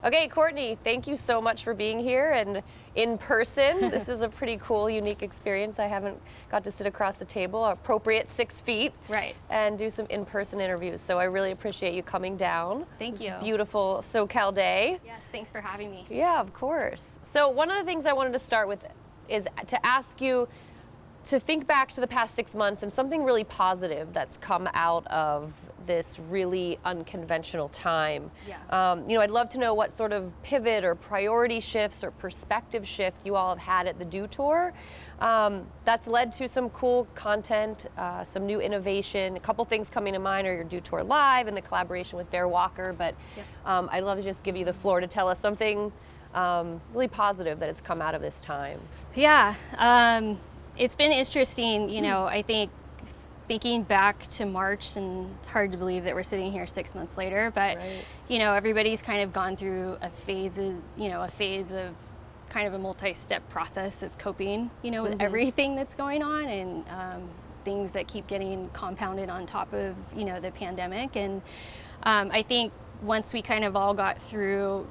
Okay, Courtney, thank you so much for being here and in person. This is a pretty cool, unique experience. I haven't got to sit across the table, appropriate 6 feet, Right. and do some in-person interviews. So I really appreciate you coming down. Thank This you. Beautiful SoCal day. Yes, thanks for having me. Yeah, of course. So one of the things I wanted to start with is to ask you to think back to the past 6 months and something really positive that's come out of this really unconventional time. Yeah. I'd love to know what sort of pivot or priority shifts or perspective shift you all have had at the Do Tour that's led to some cool content, some new innovation. A couple things coming to mind are your Do Tour Live and the collaboration with Bear Walker, but I'd love to just give you the floor to tell us something really positive that has come out of this time. Yeah. It's been interesting, I think thinking back to March, and it's hard to believe that we're sitting here 6 months later, but Right. everybody's kind of gone through a phase of kind of a multi-step process of coping, with everything that's going on, and things that keep getting compounded on top of, the pandemic. And I think once we kind of all got through,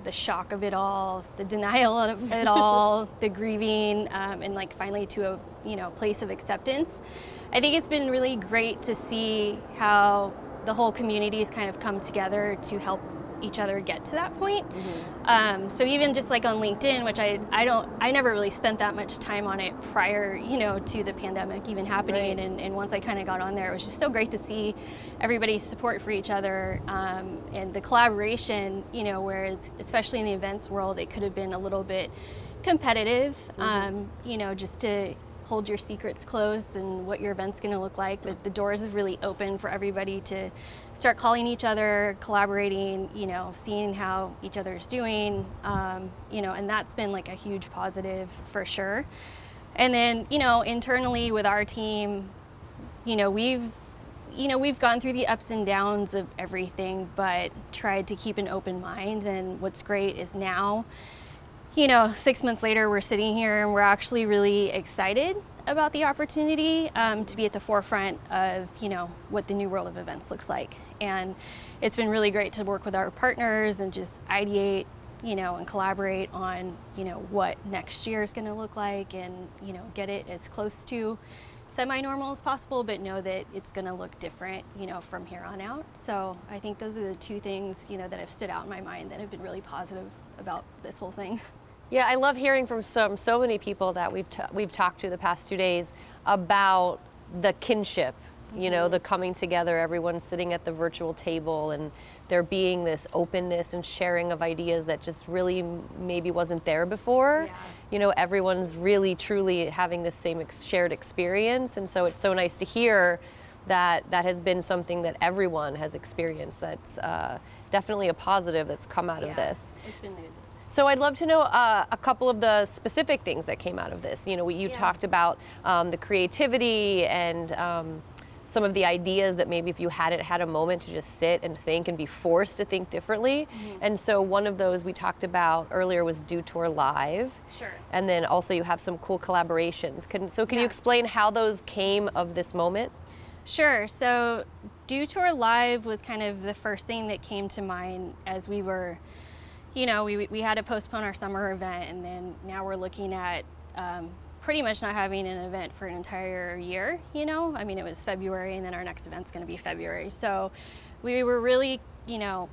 the shock of it all, the denial of it all, the grieving, and like finally to a place of acceptance, I think it's been really great to see how the whole community's kind of come together to help each other get to that point. So even just like on LinkedIn, which I never really spent that much time on it prior, to the pandemic even happening. Right. And once I kind of got on there, it was just so great to see everybody's support for each other, and the collaboration, whereas especially in the events world, it could have been a little bit competitive, just to hold your secrets close and what your event's going to look like. But the doors have really opened for everybody to start calling each other, collaborating, seeing how each other's doing, and that's been like a huge positive for sure. And then, internally with our team, we've gone through the ups and downs of everything, but tried to keep an open mind. And what's great is now, 6 months later, we're sitting here and we're actually really excited about the opportunity to be at the forefront of, what the new world of events looks like. And it's been really great to work with our partners and just ideate, and collaborate on, what next year is going to look like, and, get it as close to semi-normal as possible, but know that it's going to look different, from here on out. So I think those are the two things, that have stood out in my mind that have been really positive about this whole thing. Yeah, I love hearing from so many people that we've talked to the past 2 days about the kinship, the coming together, everyone sitting at the virtual table, and there being this openness and sharing of ideas that just really maybe wasn't there before. Yeah. Everyone's really truly having the same shared experience, and so it's so nice to hear that has been something that everyone has experienced. That's definitely a positive that's come out of this. It's been good. So I'd love to know a couple of the specific things that came out of this. You talked about the creativity and some of the ideas that maybe if you hadn't had a moment to just sit and think and be forced to think differently. And so one of those we talked about earlier was Do Tour Live. Sure. And then also you have some cool collaborations. Can you explain how those came of this moment? Sure. So Do Tour Live was kind of the first thing that came to mind as we were, we had to postpone our summer event, and then now we're looking at pretty much not having an event for an entire year. I mean, it was February, and then our next event's going to be February. So we were really,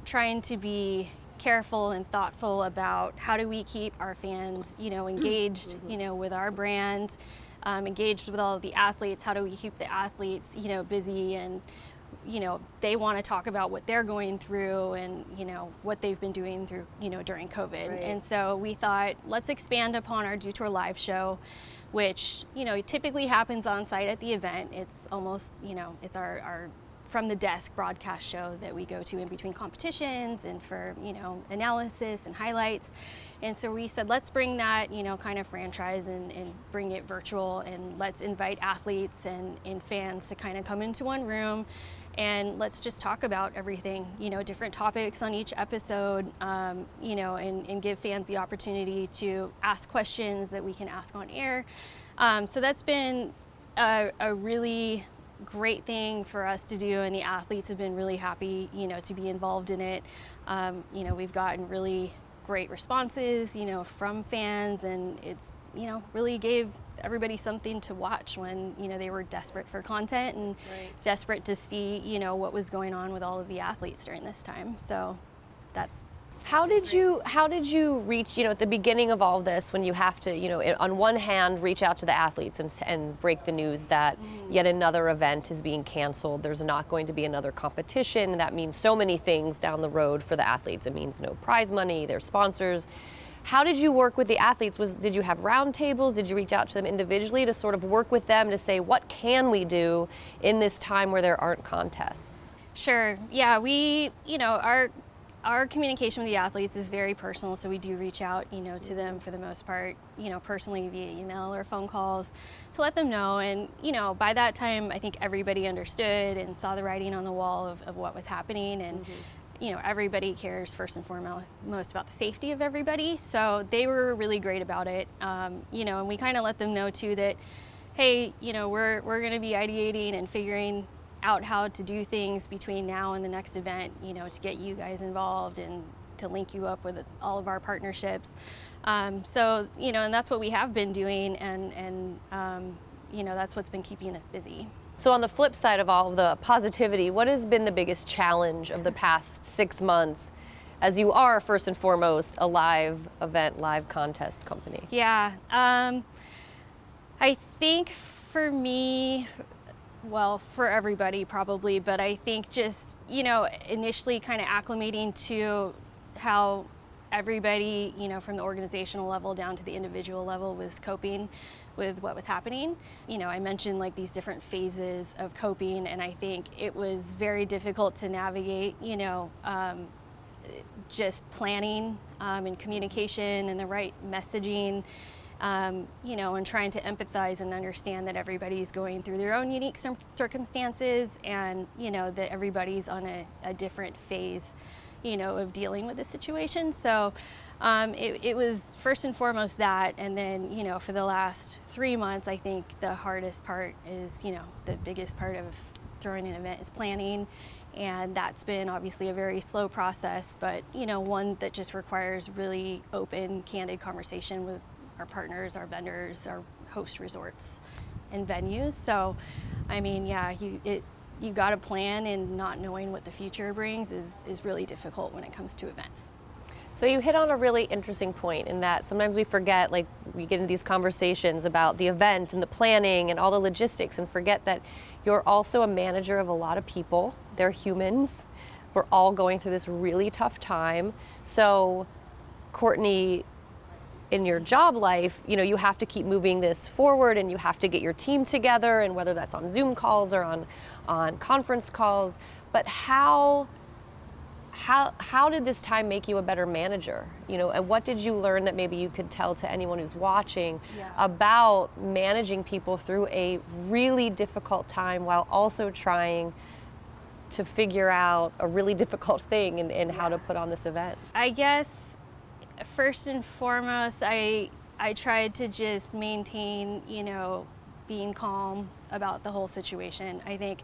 trying to be careful and thoughtful about how do we keep our fans, engaged, with our brand, engaged with all of the athletes. How do we keep the athletes, busy, and they want to talk about what they're going through and, what they've been doing through, during COVID. Right. And so we thought, let's expand upon our Do Tour Live show, which, typically happens on site at the event. It's almost, it's our from the desk broadcast show that we go to in between competitions and for, analysis and highlights. And so we said, let's bring that, kind of franchise and bring it virtual, and let's invite athletes and fans to kind of come into one room, and let's just talk about everything, different topics on each episode, and give fans the opportunity to ask questions that we can ask on air. So that's been a really great thing for us to do, and the athletes have been really happy, to be involved in it. We've gotten really great responses, from fans, and it's, really gave everybody something to watch when, they were desperate for content and desperate to see, what was going on with all of the athletes during this time. So that's How did you reach, at the beginning of all this, when you have to, on one hand, reach out to the athletes and break the news that yet another event is being canceled. There's not going to be another competition. That means so many things down the road for the athletes. It means no prize money, their sponsors. How did you work with the athletes? Did you have roundtables? Did you reach out to them individually to sort of work with them to say, what can we do in this time where there aren't contests? Sure. Yeah, our communication with the athletes is very personal, so we do reach out, to them for the most part, personally via email or phone calls to let them know. And, by that time, I think everybody understood and saw the writing on the wall of what was happening. And, everybody cares first and foremost about the safety of everybody. So they were really great about it. And we kind of let them know too that, hey, we're going to be ideating and figuring out how to do things between now and the next event, to get you guys involved and to link you up with all of our partnerships. So, and that's what we have been doing, and that's what's been keeping us busy. So on the flip side of all of the positivity, what has been the biggest challenge of the past 6 months, as you are first and foremost a live event, live contest company? Yeah, I think for me, well, for everybody probably, but I think just, initially kind of acclimating to how everybody, from the organizational level down to the individual level was coping with what was happening. I mentioned like these different phases of coping, and I think it was very difficult to navigate, just planning and communication and the right messaging. And trying to empathize and understand that everybody's going through their own unique circumstances, and, that everybody's on a different phase, of dealing with the situation. So it was first and foremost that. And then, for the last 3 months, I think the hardest part is, the biggest part of throwing an event is planning. And that's been obviously a very slow process, but, one that just requires really open, candid conversation with our partners, our vendors, our host resorts and venues. So, I mean, yeah, you got to plan, and not knowing what the future brings is really difficult when it comes to events. So you hit on a really interesting point in that sometimes we forget, like we get into these conversations about the event and the planning and all the logistics, and forget that you're also a manager of a lot of people. They're humans. We're all going through this really tough time. So, Courtney, in your job life, you have to keep moving this forward, and you have to get your team together, and whether that's on Zoom calls or on conference calls. But how did this time make you a better manager? And what did you learn that maybe you could tell to anyone who's watching about managing people through a really difficult time while also trying to figure out a really difficult thing in how to put on this event? I guess first and foremost, I tried to just maintain, being calm about the whole situation. I think,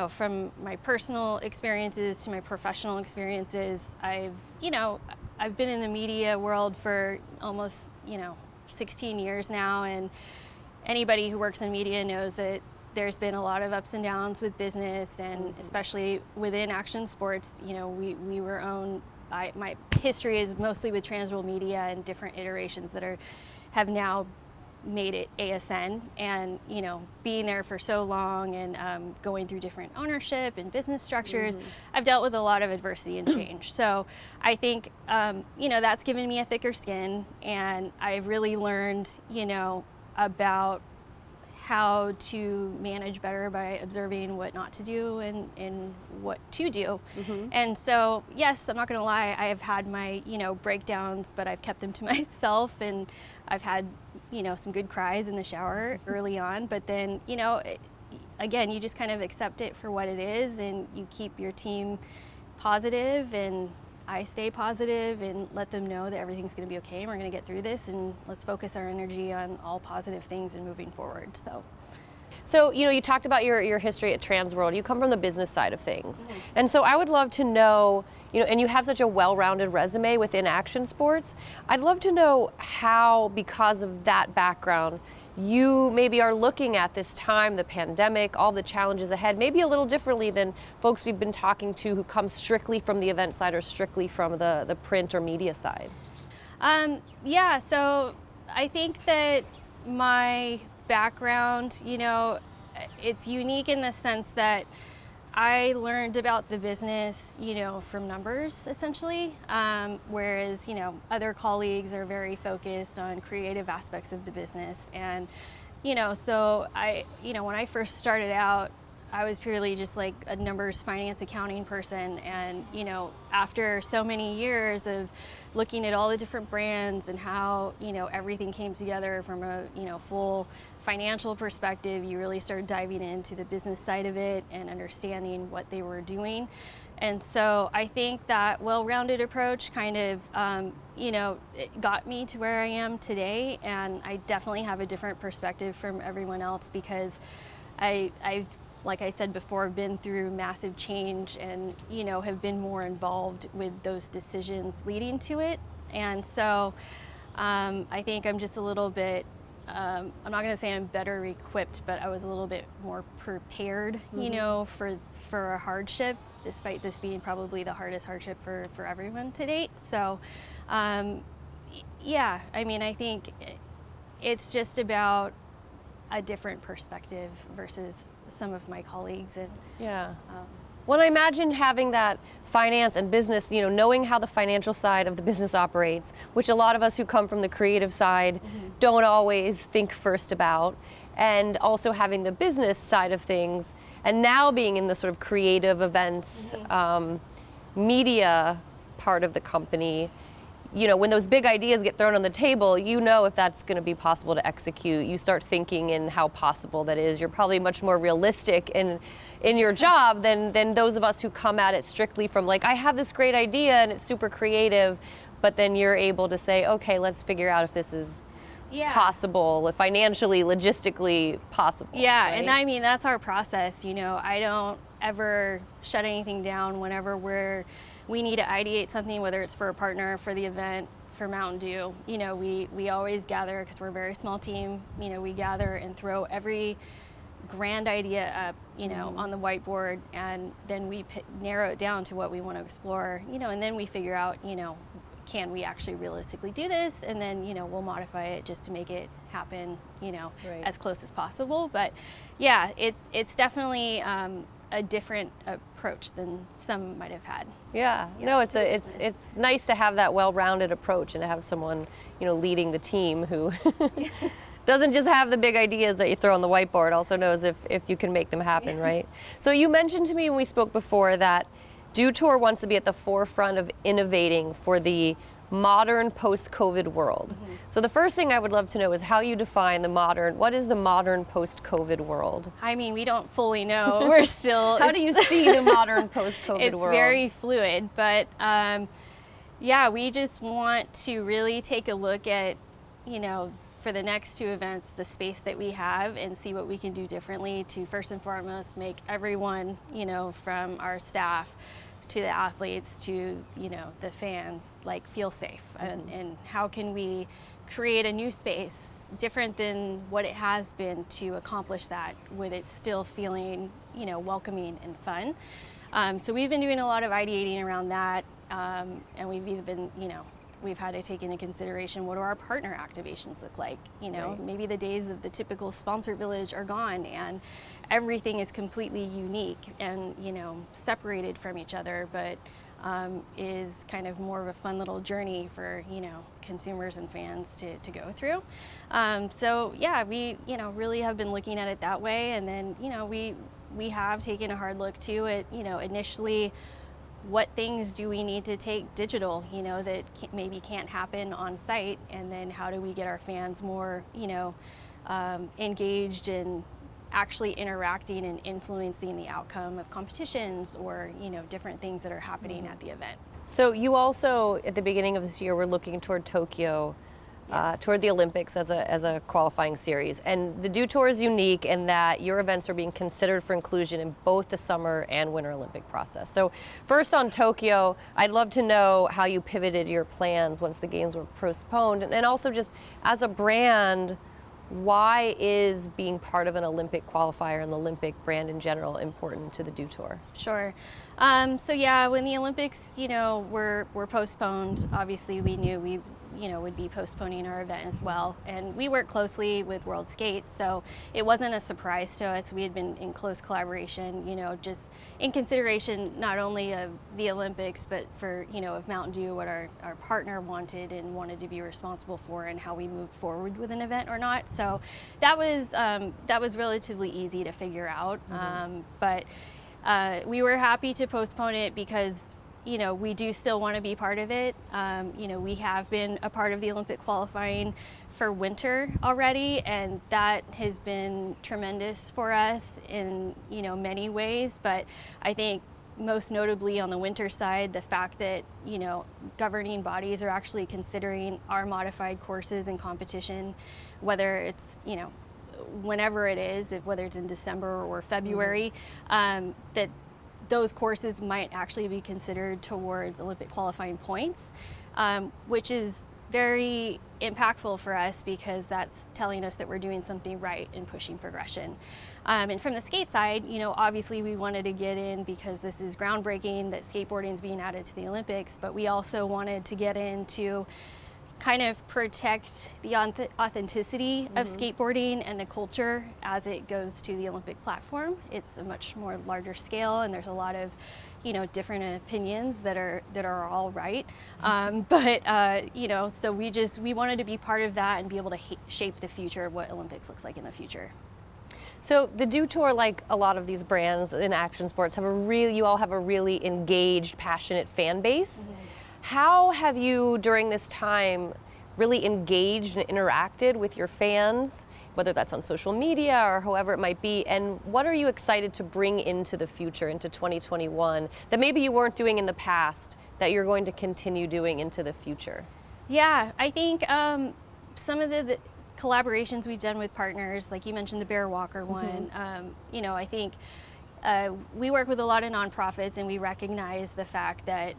from my personal experiences to my professional experiences, I've been in the media world for almost, 16 years now, and anybody who works in media knows that there's been a lot of ups and downs with business, and especially within action sports, we were owned. My history is mostly with Transworld Media and different iterations that have now made it ASN, and being there for so long and going through different ownership and business structures, I've dealt with a lot of adversity and change. So I think that's given me a thicker skin, and I've really learned about how to manage better by observing what not to do and what to do. And so, yes, I'm not gonna lie, I have had my, breakdowns, but I've kept them to myself, and I've had, some good cries in the shower early on, but then, again, you just kind of accept it for what it is, and you keep your team positive, and I stay positive and let them know that everything's going to be okay, and we're going to get through this, and let's focus our energy on all positive things and moving forward. So, you talked about your history at Transworld. You come from the business side of things. And so I would love to know, and you have such a well-rounded resume within action sports. I'd love to know how, because of that background, you maybe are looking at this time, the pandemic, all the challenges ahead, maybe a little differently than folks we've been talking to who come strictly from the event side or strictly from the print or media side. Yeah, so I think that my background, it's unique in the sense that I learned about the business, from numbers essentially, whereas, other colleagues are very focused on creative aspects of the business. And, so when I first started out, I was purely just like a numbers, finance, accounting person. And, after so many years of looking at all the different brands and how, everything came together from a, full financial perspective, you really started diving into the business side of it and understanding what they were doing. And so I think that well-rounded approach kind of, it got me to where I am today. And I definitely have a different perspective from everyone else because I've like I said before, been through massive change and, have been more involved with those decisions leading to it. And so I think I'm just a little bit, I'm not going to say I'm better equipped, but I was a little bit more prepared, for a hardship, despite this being probably the hardest hardship for everyone to date. So, yeah, I think it's just about a different perspective versus some of my colleagues. And well, I imagine having that finance and business, knowing how the financial side of the business operates, which a lot of us who come from the creative side don't always think first about, and also having the business side of things, and now being in the sort of creative events, media part of the company. When those big ideas get thrown on the table, if that's going to be possible to execute. You start thinking in how possible that is. You're probably much more realistic in your job than those of us who come at it strictly from like, I have this great idea and it's super creative, but then you're able to say, okay, let's figure out if this is possible, financially, logistically possible. Yeah, right? and that's our process. I don't ever shut anything down whenever we need to ideate something, whether it's for a partner, for the event, for Mountain Dew. We always gather, because we're a very small team, we gather and throw every grand idea up, on the whiteboard, and then we narrow it down to what we want to explore, and then we figure out, can we actually realistically do this? And then, we'll modify it just to make it happen, as close as possible. But yeah, it's definitely a different approach than some might have had. No, it's nice to have that well-rounded approach and to have someone, leading the team who doesn't just have the big ideas that you throw on the whiteboard, also knows if you can make them happen, right? So you mentioned to me when we spoke before that Dew Tour wants to be at the forefront of innovating for the modern post-COVID world. So the first thing I would love to know is how you define what is the modern post-COVID world? We don't fully know. We're still... How do you see the modern post-COVID world? It's very fluid, but we just want to really take a look at, for the next two events, the space that we have and see what we can do differently to first and foremost make everyone, from our staff to the athletes to the fans feel safe, and how can we create a new space different than what it has been to accomplish that with it still feeling welcoming and fun. So we've been doing a lot of ideating around that, and we've even we've had to take into consideration what do our partner activations look like. Maybe the days of the typical sponsor village are gone and everything is completely unique and separated from each other, but is kind of more of a fun little journey for consumers and fans to go through. So yeah, we really have been looking at it that way, and then we have taken a hard look too at initially what things do we need to take digital, that maybe can't happen on site, and then how do we get our fans more, engaged in actually interacting and influencing the outcome of competitions or, different things that are happening at the event. So you also, at the beginning of this year, were looking toward Tokyo. Yes. toward the Olympics as a qualifying series. And the Dew Tour is unique in that your events are being considered for inclusion in both the Summer and Winter Olympic process. So first on Tokyo, I'd love to know how you pivoted your plans once the games were postponed, and also just as a brand, why is being part of an Olympic qualifier and the Olympic brand in general important to the Dew Tour? Sure. So yeah, when the Olympics, were postponed, obviously we knew we, would be postponing our event as well. And we work closely with World Skate, so it wasn't a surprise to us. We had been in close collaboration, just in consideration not only of the Olympics, but for, of Mountain Dew, what our partner wanted and wanted to be responsible for, and how we move forward with an event or not. So that was relatively easy to figure out. But we were happy to postpone it because we do still want to be part of it. We have been a part of the Olympic qualifying for winter already, and that has been tremendous for us in many ways. But I think most notably on the winter side, the fact that governing bodies are actually considering our modified courses in competition, whether it's whenever it is, whether it's in December or February, that those courses might actually be considered towards Olympic qualifying points, which is very impactful for us because that's telling us that we're doing something right and pushing progression. And from the skate side, obviously we wanted to get in because this is groundbreaking that skateboarding is being added to the Olympics, but we also wanted to get in to kind of protect the authenticity of skateboarding and the culture as it goes to the Olympic platform. It's a much more larger scale, and there's a lot of different opinions that are all right. So we wanted to be part of that and be able to shape the future of what Olympics looks like in the future. So the Dew Tour, like a lot of these brands in action sports, you all have a really engaged, passionate fan base. How have you, during this time, really engaged and interacted with your fans, whether that's on social media or however it might be, and what are you excited to bring into the future, into 2021, that maybe you weren't doing in the past, that you're going to continue doing into the future? Yeah, I think some of the collaborations we've done with partners, like you mentioned the Bear Walker one, I think we work with a lot of nonprofits, and we recognize the fact that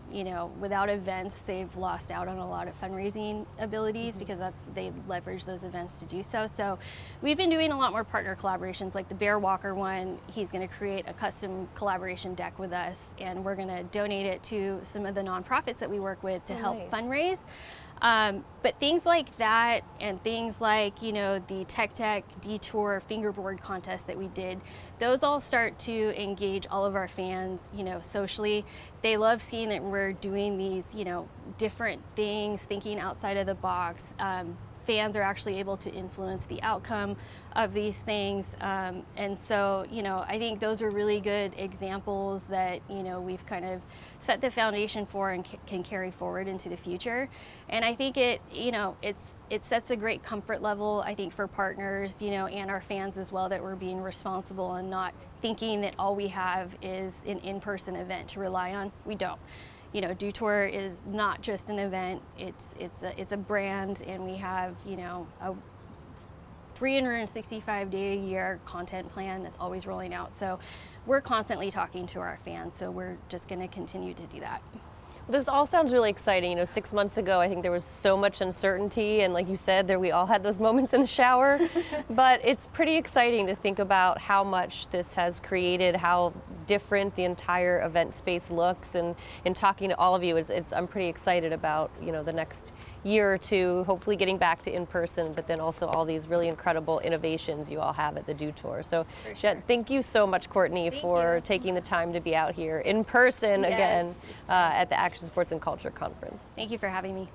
without events they've lost out on a lot of fundraising abilities because they leverage those events to do so. So we've been doing a lot more partner collaborations, like the Bear Walker one. He's going to create a custom collaboration deck with us, and we're going to donate it to some of the nonprofits that we work with to help fundraise. But things like that, and things like, the Tech Detour fingerboard contest that we did, those all start to engage all of our fans, socially. They love seeing that we're doing these, different things, thinking outside of the box. Fans are actually able to influence the outcome of these things. And so, I think those are really good examples that, we've kind of set the foundation for and can carry forward into the future. And I think it sets a great comfort level, I think, for partners, and our fans as well, that we're being responsible and not thinking that all we have is an in-person event to rely on. We don't. Dew Tour is not just an event, it's a brand, and we have, a 365-day-a-year content plan that's always rolling out. So we're constantly talking to our fans, so we're just going to continue to do that. This all sounds really exciting. 6 months ago, I think there was so much uncertainty, and like you said, we all had those moments in the shower. But it's pretty exciting to think about how much this has created, how different the entire event space looks, and in talking to all of you, I'm pretty excited about the next year or two, hopefully getting back to in-person, but then also all these really incredible innovations you all have at the Dew Tour. So thank you so much, Courtney, for taking the time to be out here in person again at the Action Sports and Culture Conference. Thank you for having me.